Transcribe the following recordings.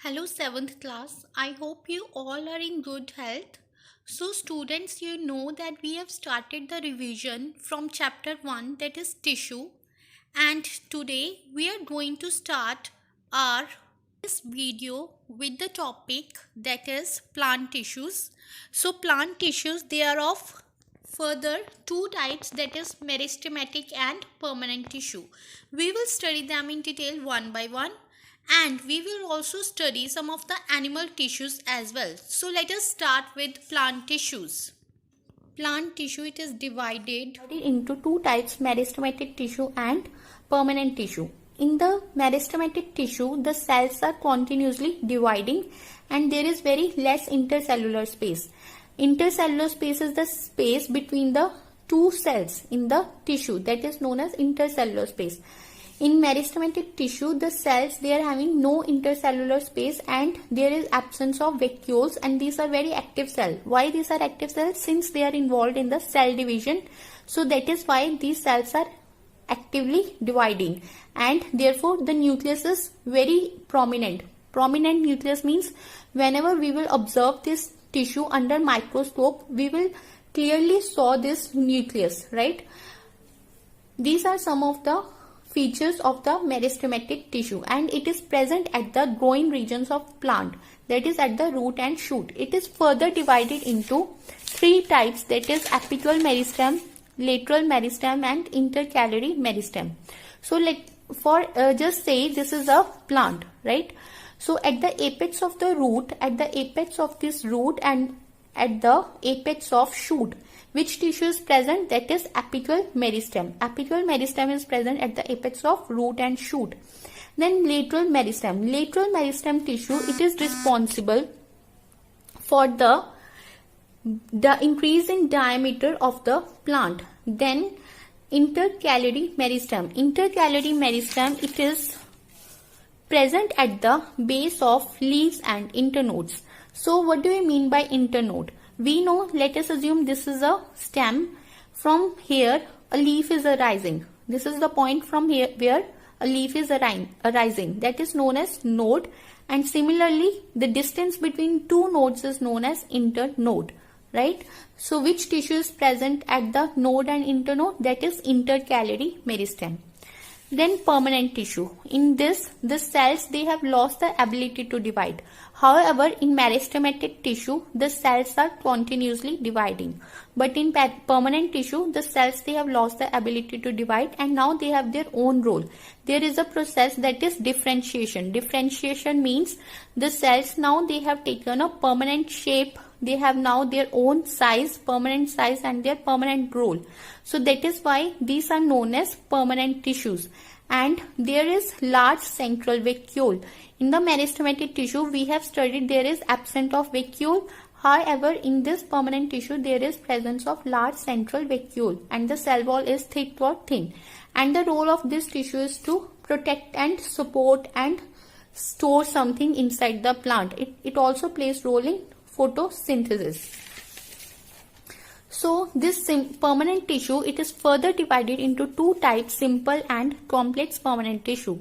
Hello 7th class. I hope you all are in good health. So students, you know that we have started the revision from chapter 1, that is tissue, and today we are going to start our this video with the topic that is plant tissues. So plant tissues, they are of further two types, that is meristematic and permanent tissue. We will study them in detail one by one, and we will also study some of the animal tissues as well. So let us start with plant tissues. Plant tissue, it is divided into two types, meristematic tissue and permanent tissue. In the meristematic tissue, the cells are continuously dividing and there is very less intercellular space. Intercellular space is the space between the two cells in the tissue, that is known as intercellular space. In meristematic tissue, the cells, they are having no intercellular space and there is absence of vacuoles, and these are very active cells. Why these are active cells? Since they are involved in the cell division. So that is why these cells are actively dividing, and therefore the nucleus is very prominent. Prominent nucleus means whenever we will observe this tissue under microscope, we will clearly saw this nucleus, right? These are some of the features of the meristematic tissue, and it is present at the growing regions of plant, that is at the root and shoot. It is further divided into three types, that is apical meristem, lateral meristem and intercalary meristem. So just say this is a plant, right? So at the apex of the root, at the apex of this root and at the apex of shoot, which tissue is present? That is apical meristem. Apical meristem is present at the apex of root and shoot. Then lateral meristem. Lateral meristem tissue, it is responsible for the increase in diameter of the plant. Then intercalary meristem. Intercalary meristem, it is present at the base of leaves and internodes. So what do we mean by internode? We know, let us assume this is a stem. From here a leaf is arising. This is the point from here where a leaf is arising. That is known as node, and similarly the distance between two nodes is known as internode, right? So which tissue is present at the node and internode? That is intercalary meristem. Then permanent tissue. In this, the cells, they have lost the ability to divide. However, in meristematic tissue, the cells are continuously dividing. But in permanent tissue, the cells, they have lost the ability to divide and now they have their own role. There is a process, that is differentiation. Differentiation means the cells now, they have taken a permanent shape. They have now their own size, permanent size, and their permanent role. So that is why these are known as permanent tissues. And there is large central vacuole. In the meristematic tissue, we have studied there is absence of vacuole. However, in this permanent tissue, there is presence of large central vacuole and the cell wall is thick or thin. And the role of this tissue is to protect and support and store something inside the plant. It also plays role in photosynthesis. So this permanent tissue, it is further divided into two types, simple and complex permanent tissue.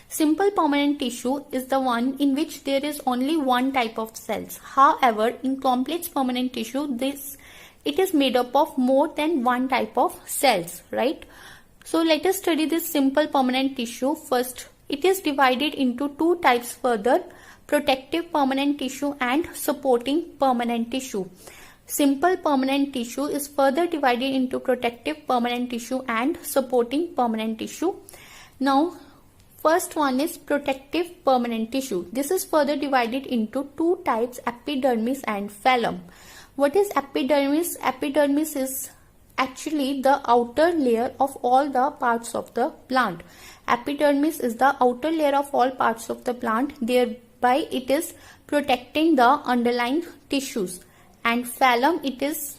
Simple permanent tissue is the one in which there is only one type of cells. However, in complex permanent tissue, it is made up of more than one type of cells, right? So let us study this simple permanent tissue first. It is divided into two types further, protective permanent tissue and supporting permanent tissue. Simple permanent tissue is further divided into protective permanent tissue and supporting permanent tissue. Now, first one is protective permanent tissue. This is further divided into two types, epidermis and phloem. What is epidermis? Epidermis is actually the outer layer of all the parts of the plant. Epidermis is the outer layer of all parts of the plant. Thereby it is protecting the underlying tissues. And phloem, it is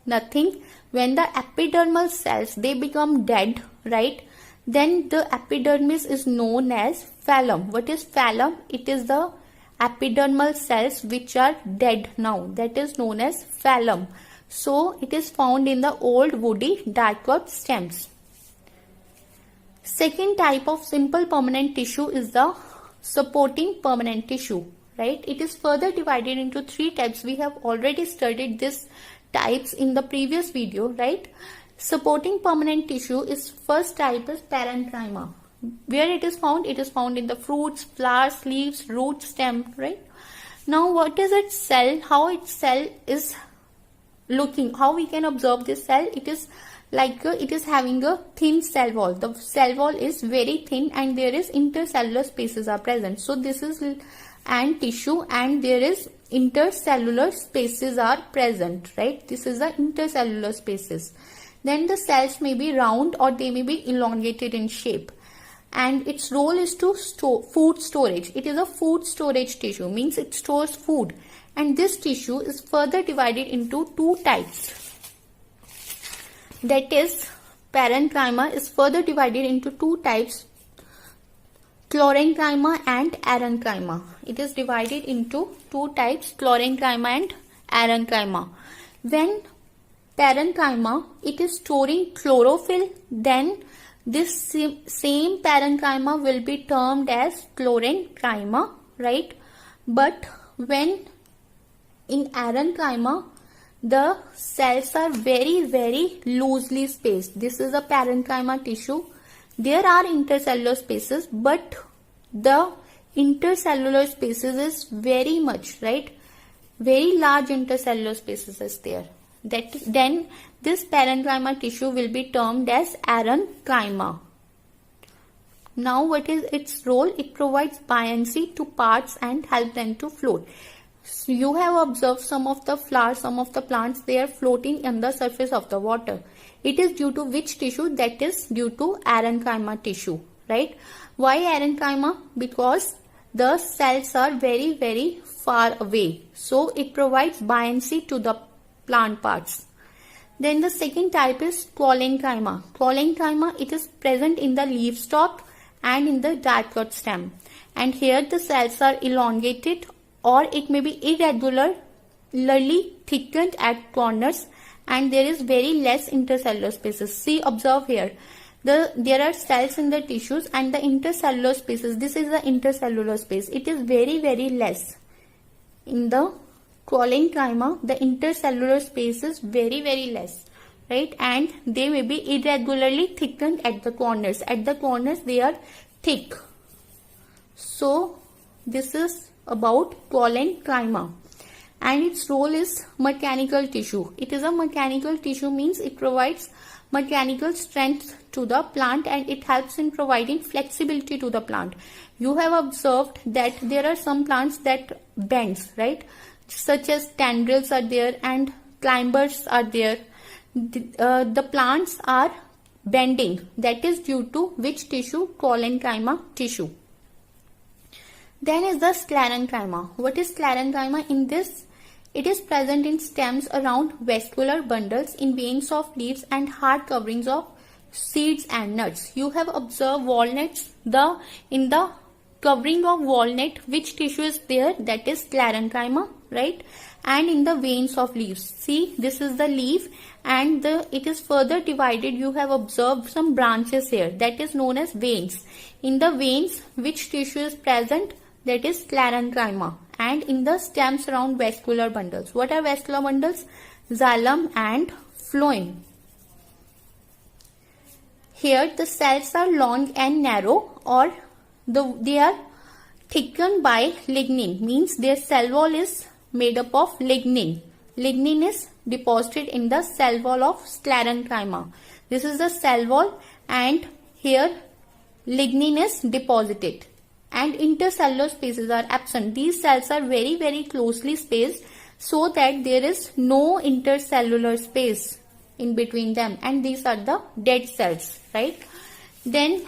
nothing. When the epidermal cells, they become dead, right? Then the epidermis is known as phloem. What is phloem? It is the epidermal cells which are dead now. That is known as phloem. So it is found in the old woody dicot stems. Second type of simple permanent tissue is the supporting permanent tissue. right? It is further divided into three types. We have already studied this types in the previous video, right? Supporting permanent tissue is first type is parenchyma. Where it is found? It is found in the fruits, flowers, leaves, root, stem, right? Now what is its cell? How its cell is looking? How we can observe this cell? It is like it is having a thin cell wall. The cell wall is very thin and there is intercellular spaces are present. So this is and tissue and there is intercellular spaces are present, right? This is the intercellular spaces. Then the cells may be round or they may be elongated in shape. And its role is to store food storage. It is a food storage tissue, means it stores food. And this tissue is further divided into two types. That is, parenchyma is further divided into two types, chlorenchyma and arenchyma. It is divided into two types, chlorenchyma and arenchyma. When parenchyma, it is storing chlorophyll, then this same parenchyma will be termed as chlorenchyma, right? But when in arenchyma, the cells are very loosely spaced. This is a parenchyma tissue. There are intercellular spaces, but the intercellular spaces is very much, right? Very large intercellular spaces is there. Then this parenchyma tissue will be termed as arenchyma. Now what is its role? It provides buoyancy to parts and help them to float. So you have observed some of the flowers, some of the plants, they are floating on the surface of the water. It is due to which tissue? That is due to arenchyma tissue, right? Why arenchyma? Because the cells are very far away. So it provides buoyancy to the plant parts. Then the second type is chlorenchyma. Chlorenchyma, it is present in the leaf stalk and in the diploid stem. And here the cells are elongated or it may be irregularly thickened at corners and there is very less intercellular spaces. See, observe here. There are cells in the tissues and the intercellular spaces. This is the intercellular space. It is very less. In the chlorenchyma, the intercellular space is very less, right? And they may be irregularly thickened at the corners. At the corners, they are thick. So, this is about chlorenchyma. And its role is mechanical tissue. It is a mechanical tissue, means it provides mechanical strength to the plant and it helps in providing flexibility to the plant. You have observed that there are some plants that bends, right? Such as tendrils are there and climbers are there. The plants are bending. That is due to which tissue? Chlorenchyma tissue. Then is the sclerenchyma. What is sclerenchyma? In this, it is present in stems around vascular bundles, in veins of leaves and hard coverings of seeds and nuts. You have observed walnuts. In the covering of walnut, which tissue is there? That is sclerenchyma, right? And in the veins of leaves. See, this is the leaf and it is further divided. You have observed some branches here. That is known as veins. In the veins, which tissue is present? That is sclerenchyma. And in the stems around vascular bundles. What are vascular bundles? Xylem and phloem. Here the cells are long and narrow or they are thickened by lignin. Means their cell wall is made up of lignin. Lignin is deposited in the cell wall of sclerenchyma. This is the cell wall and here lignin is deposited. And intercellular spaces are absent. These cells are very closely spaced so that there is no intercellular space in between them, and these are the dead cells, right? Then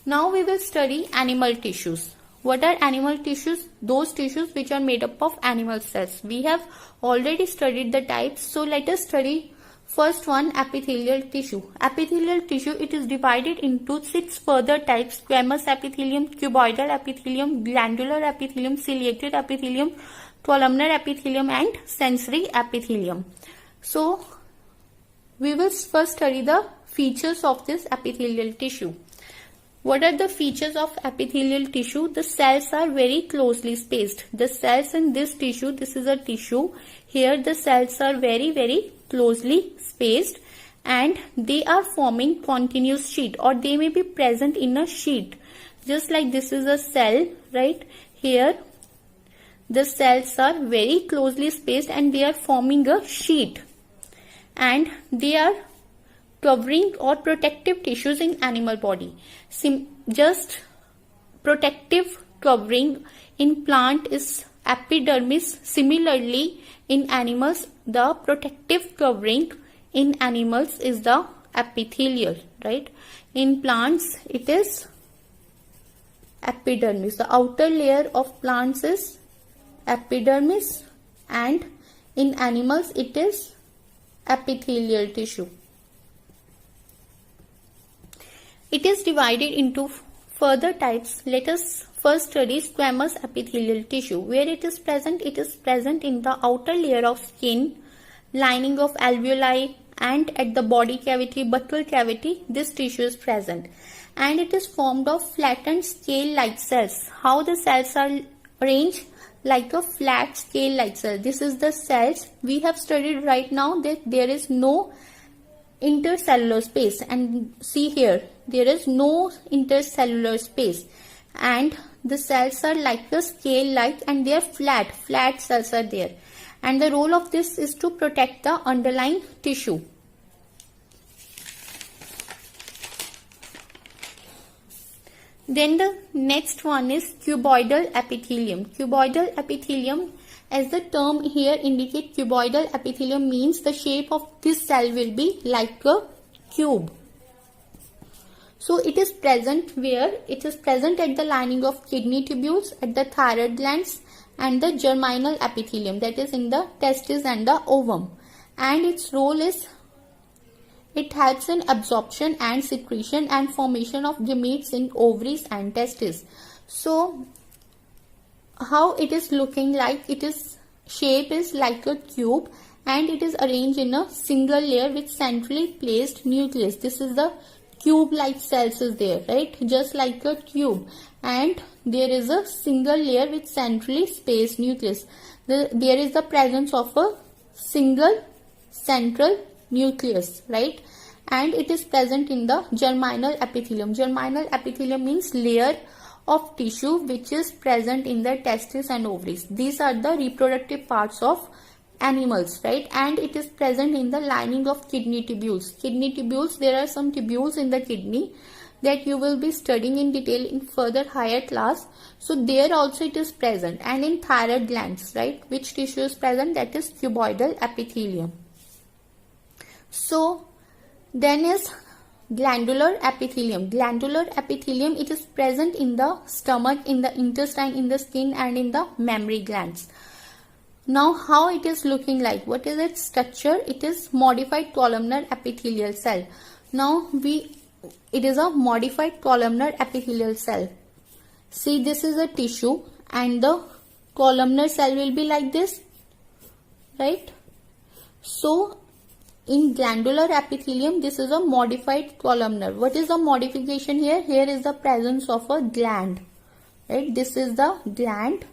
now we will study animal tissues. What are animal tissues? Those tissues which are made up of animal cells. We have already studied the types, so let us study first one, epithelial tissue. Epithelial tissue, it is divided into 6 further types: squamous epithelium, cuboidal epithelium, glandular epithelium, ciliated epithelium, columnar epithelium and sensory epithelium. So we will first study the features of this epithelial tissue. What are the features of epithelial tissue? The cells are very closely spaced. The cells in this tissue, this is a tissue. Here the cells are very closely spaced and they are forming continuous sheet, or they may be present in a sheet. Just like this is a cell, right? Here the cells are very closely spaced and they are forming a sheet, and they are covering or protective tissues in animal body. Just protective covering in plant is epidermis. Similarly, in animals, the protective covering in animals is the epithelial, right? In plants, it is epidermis. The outer layer of plants is epidermis, and in animals, it is epithelial tissue. It is divided into further types. Let us first study squamous epithelial tissue. Where it is present in the outer layer of skin, lining of alveoli, and at the body cavity, buccal cavity, this tissue is present. And it is formed of flattened scale-like cells. How the cells are arranged? Like a flat scale-like cell. This is the cells. We have studied right now that there is no intercellular space, and see here, there is no intercellular space, and the cells are like a scale like, and they are flat cells are there, and the role of this is to protect the underlying tissue. Then the next one is cuboidal epithelium. Cuboidal epithelium, as the term here indicates, cuboidal epithelium means the shape of this cell will be like a cube. So it is present where? It is present at the lining of kidney tubules, at the thyroid glands, and the germinal epithelium, that is in the testis and the ovum. And its role is, it helps in absorption and secretion and formation of gametes in ovaries and testes. So how it is looking like? It is shape is like a cube, and it is arranged in a single layer with centrally placed nucleus. This is the cube like cells is there, right? Just like a cube, and there is a single layer with centrally spaced nucleus. There is the presence of a single central nucleus, right? And it is present in the germinal epithelium. Germinal epithelium means layer of tissue which is present in the testes and ovaries. These are the reproductive parts of animals, right? And it is present in the lining of kidney tubules. Kidney tubules, there are some tubules in the kidney that you will be studying in detail in further higher class. So there also it is present. And in thyroid glands, right? Which tissue is present? That is cuboidal epithelium. So then is glandular epithelium. Glandular epithelium, it is present in the stomach, in the intestine, in the skin, and in the mammary glands. Now how it is looking like? What is its structure? It is modified columnar epithelial cell. Now it is a modified columnar epithelial cell. See, this is a tissue and the columnar cell will be like this, right? So in glandular epithelium, this is a modified columnar. What is the modification here? Here is the presence of a gland, right? This is the gland,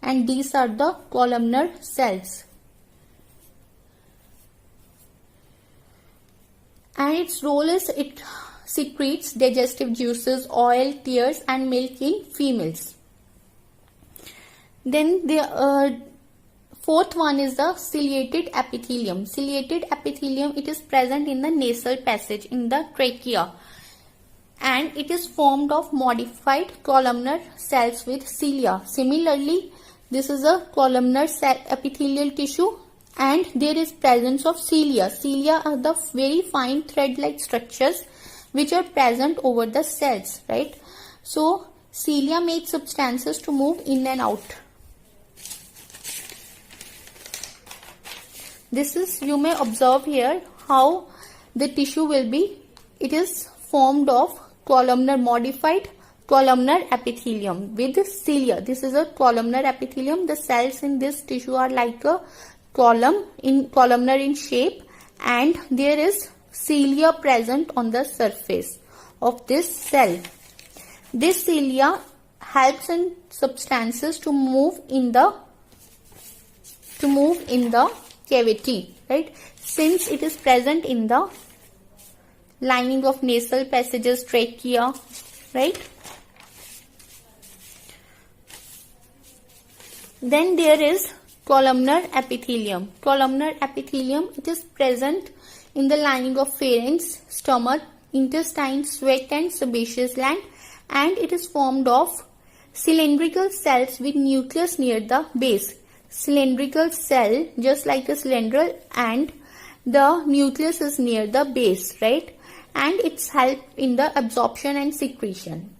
and these are the columnar cells. And its role is, it secretes digestive juices, oil, tears, and milk in females. Then the fourth one is the ciliated epithelium. Ciliated epithelium, it is present in the nasal passage, in the trachea, and it is formed of modified columnar cells with cilia. Similarly, this is a columnar cell epithelial tissue, and there is presence of cilia. Cilia are the very fine thread-like structures which are present over the cells, right? So cilia make substances to move in and out. This is, you may observe here how the tissue will be. It is formed of columnar, modified columnar epithelium with cilia. This is a columnar epithelium. The cells in this tissue are like a columnar in shape, and there is cilia present on the surface of this cell. This cilia helps in substances to move in the cavity, right? Since it is present in the lining of nasal passages, trachea, right? Then there is columnar epithelium. Columnar epithelium, it is present in the lining of pharynx, stomach, intestine, sweat and sebaceous gland, and it is formed of cylindrical cells with nucleus near the base. Cylindrical cell, just like a cylinder, and the nucleus is near the base, right? And it's help in the absorption and secretion.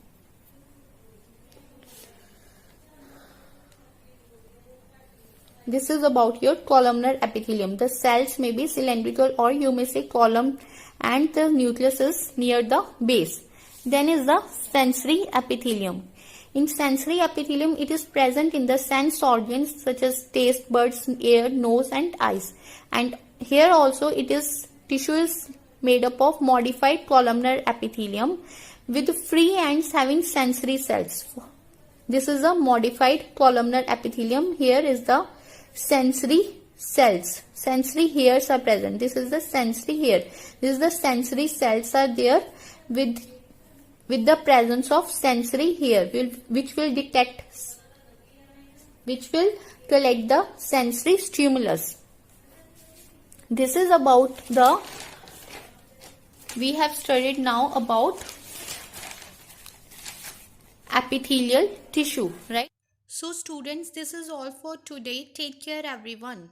This is about your columnar epithelium. The cells may be cylindrical or you may say column, and the nucleus is near the base. Then is the sensory epithelium. In sensory epithelium, it is present in the sense organs such as taste buds, ear, nose and eyes. And here also tissue is made up of modified columnar epithelium with free ends having sensory cells. This is a modified columnar epithelium. Here is the sensory cells. Sensory hairs are present. This is the sensory hair. This is the sensory cells are there with the presence of sensory hair, which will collect the sensory stimulus. This is about we have studied now about epithelial tissue, right? So students, this is all for today. Take care everyone.